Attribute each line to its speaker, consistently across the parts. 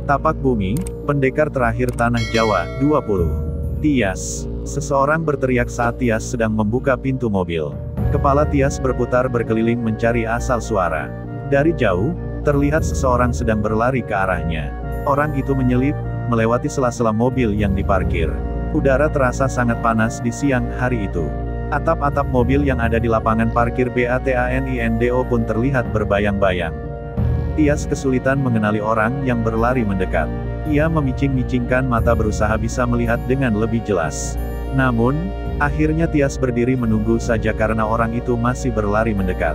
Speaker 1: Tapak bumi, pendekar terakhir tanah Jawa, 20. Tias. Seseorang berteriak saat Tias sedang membuka pintu mobil. Kepala Tias berputar berkeliling mencari asal suara. Dari jauh, terlihat seseorang sedang berlari ke arahnya. Orang itu menyelip, melewati sela-sela mobil yang diparkir. Udara terasa sangat panas di siang hari itu. Atap-atap mobil yang ada di lapangan parkir BATANINDO pun terlihat berbayang-bayang. Tias kesulitan mengenali orang yang berlari mendekat. Ia memicing-micingkan mata berusaha bisa melihat dengan lebih jelas. Namun, akhirnya Tias berdiri menunggu saja karena orang itu masih berlari mendekat.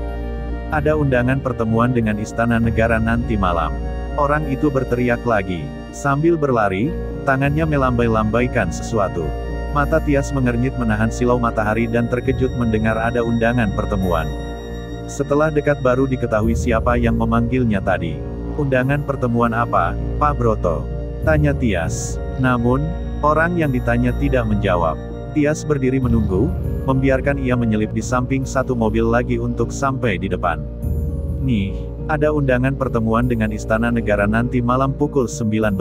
Speaker 1: Ada undangan pertemuan dengan Istana Negara nanti malam. Orang itu berteriak lagi. Sambil berlari, tangannya melambai-lambaikan sesuatu. Mata Tias mengernyit menahan silau matahari dan terkejut mendengar ada undangan pertemuan. Setelah dekat baru diketahui siapa yang memanggilnya tadi. Undangan pertemuan apa, Pak Broto? Tanya Tias. Namun, orang yang ditanya tidak menjawab. Tias berdiri menunggu, membiarkan ia menyelip di samping satu mobil lagi untuk sampai di depan. Nih, ada undangan pertemuan dengan Istana Negara nanti malam pukul 19.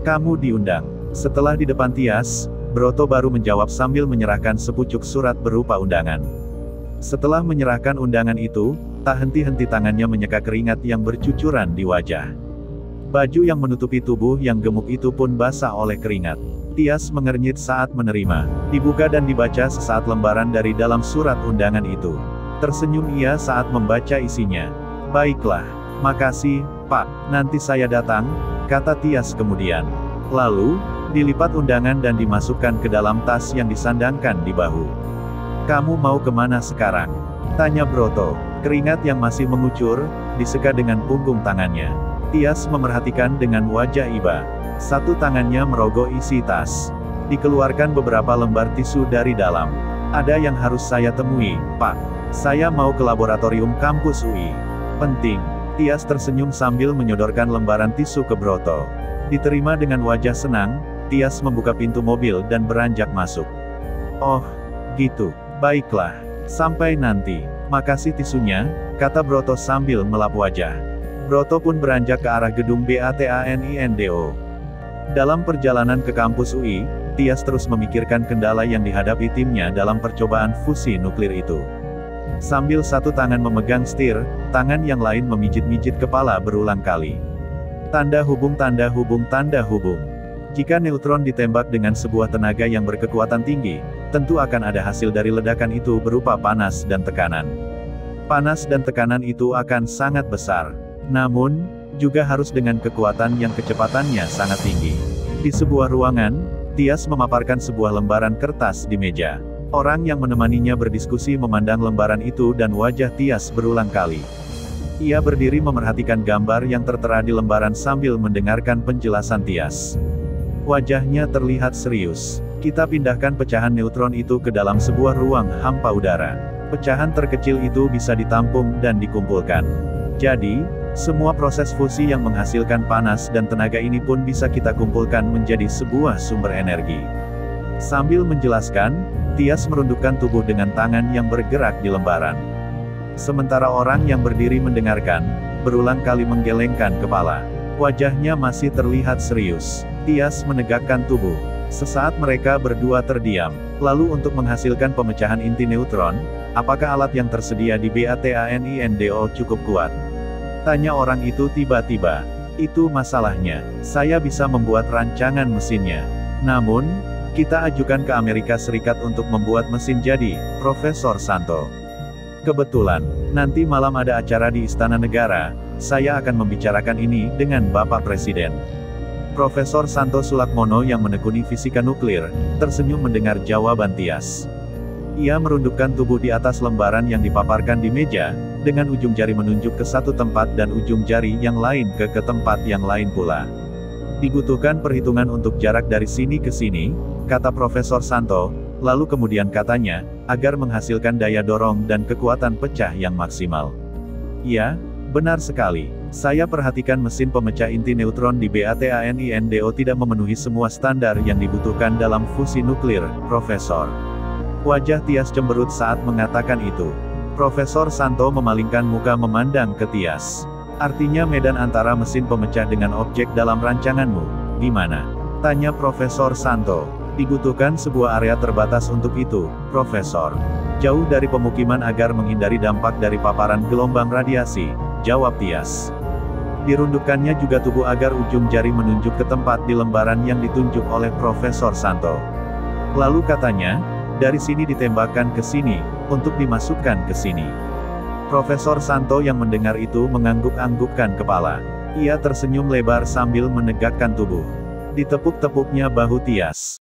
Speaker 1: Kamu diundang. Setelah di depan Tias, Broto baru menjawab sambil menyerahkan sepucuk surat berupa undangan. Setelah menyerahkan undangan itu, tak henti-henti tangannya menyeka keringat yang bercucuran di wajah. Baju yang menutupi tubuh yang gemuk itu pun basah oleh keringat. Tias mengernyit saat menerima. Dibuka dan dibaca sesaat lembaran dari dalam surat undangan itu. Tersenyum ia saat membaca isinya. Baiklah, makasih, Pak, nanti saya datang, kata Tias kemudian. Lalu, dilipat undangan dan dimasukkan ke dalam tas yang disandangkan di bahu. Kamu mau kemana sekarang? Tanya Broto. Keringat yang masih mengucur, diseka dengan punggung tangannya. Tias memerhatikan dengan wajah iba. Satu tangannya merogoh isi tas. Dikeluarkan beberapa lembar tisu dari dalam. Ada yang harus saya temui, Pak. Saya mau ke laboratorium kampus UI. Penting. Tias tersenyum sambil menyodorkan lembaran tisu ke Broto. Diterima dengan wajah senang, Tias membuka pintu mobil dan beranjak masuk. Oh, gitu. Baiklah, sampai nanti. Makasih tisunya, kata Broto sambil melap wajah. Broto pun beranjak ke arah gedung BATANINDO. Dalam perjalanan ke kampus UI, Tias terus memikirkan kendala yang dihadapi timnya dalam percobaan fusi nuklir itu. Sambil satu tangan memegang setir, tangan yang lain memijit-mijit kepala berulang kali. Tanda hubung, tanda hubung, tanda hubung. Jika neutron ditembak dengan sebuah tenaga yang berkekuatan tinggi, tentu akan ada hasil dari ledakan itu berupa panas dan tekanan. Panas dan tekanan itu akan sangat besar. Namun, juga harus dengan kekuatan yang kecepatannya sangat tinggi. Di sebuah ruangan, Tias memaparkan sebuah lembaran kertas di meja. Orang yang menemaninya berdiskusi memandang lembaran itu dan wajah Tias berulang kali. Ia berdiri memerhatikan gambar yang tertera di lembaran sambil mendengarkan penjelasan Tias. Wajahnya terlihat serius. Kita pindahkan pecahan neutron itu ke dalam sebuah ruang hampa udara. Pecahan terkecil itu bisa ditampung dan dikumpulkan. Jadi, semua proses fusi yang menghasilkan panas dan tenaga ini pun bisa kita kumpulkan menjadi sebuah sumber energi. Sambil menjelaskan, Tias merundukkan tubuh dengan tangan yang bergerak di lembaran. Sementara orang yang berdiri mendengarkan, berulang kali menggelengkan kepala. Wajahnya masih terlihat serius. Tias menegakkan tubuh. Sesaat mereka berdua terdiam. Lalu untuk menghasilkan pemecahan inti neutron, apakah alat yang tersedia di BATANINDO cukup kuat? Tanya orang itu tiba-tiba. Itu masalahnya. Saya bisa membuat rancangan mesinnya. Namun, kita ajukan ke Amerika Serikat untuk membuat mesin jadi, Profesor Santo. Kebetulan, nanti malam ada acara di Istana Negara, saya akan membicarakan ini dengan Bapak Presiden. Profesor Santo Sulakmono yang menekuni fisika nuklir, tersenyum mendengar jawaban Tias. Ia merundukkan tubuh di atas lembaran yang dipaparkan di meja, dengan ujung jari menunjuk ke satu tempat dan ujung jari yang lain ke tempat yang lain pula. Dibutuhkan perhitungan untuk jarak dari sini ke sini, kata Profesor Santo, lalu kemudian katanya, agar menghasilkan daya dorong dan kekuatan pecah yang maksimal. Ya, benar sekali. Saya perhatikan mesin pemecah inti neutron di BATANINDO tidak memenuhi semua standar yang dibutuhkan dalam fusi nuklir, Profesor. Wajah Tias cemberut saat mengatakan itu. Profesor Santo memalingkan muka memandang ke Tias. Artinya medan antara mesin pemecah dengan objek dalam rancanganmu, di mana? Tanya Profesor Santo. Dibutuhkan sebuah area terbatas untuk itu, Profesor. Jauh dari pemukiman agar menghindari dampak dari paparan gelombang radiasi, jawab Tias. Dirundukkannya juga tubuh agar ujung jari menunjuk ke tempat di lembaran yang ditunjuk oleh Profesor Santo. Lalu katanya, dari sini ditembakkan ke sini, untuk dimasukkan ke sini. Profesor Santo yang mendengar itu mengangguk-anggukkan kepala. Ia tersenyum lebar sambil menegakkan tubuh. Ditepuk-tepuknya bahu Tias.